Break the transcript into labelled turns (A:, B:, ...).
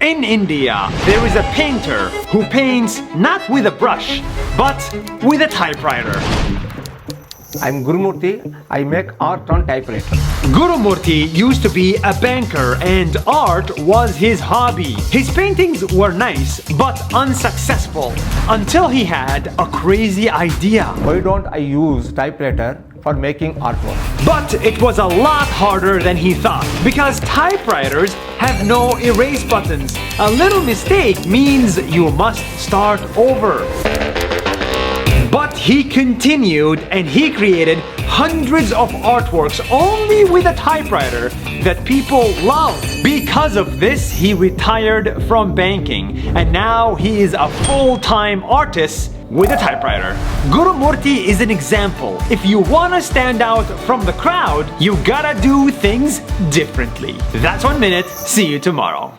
A: In India, there is a painter who paints not with a brush, but with a typewriter.
B: I'm Gurumurthy. I make art on typewriter.
A: Gurumurthy used to be a banker and art was his hobby. His paintings were nice but unsuccessful until he had a crazy idea.
B: Why don't I use typewriter for making artwork?
A: But it was a lot harder than he thought because typewriters have no erase buttons. A little mistake means you must start over. But he continued and he created hundreds of artworks only with a typewriter that people loved. Because of this, he retired from banking and now he is a full-time artist with a typewriter. Gurumurthy is an example. If you want to stand out from the crowd, you gotta do things differently. That's 1 minute. See you tomorrow.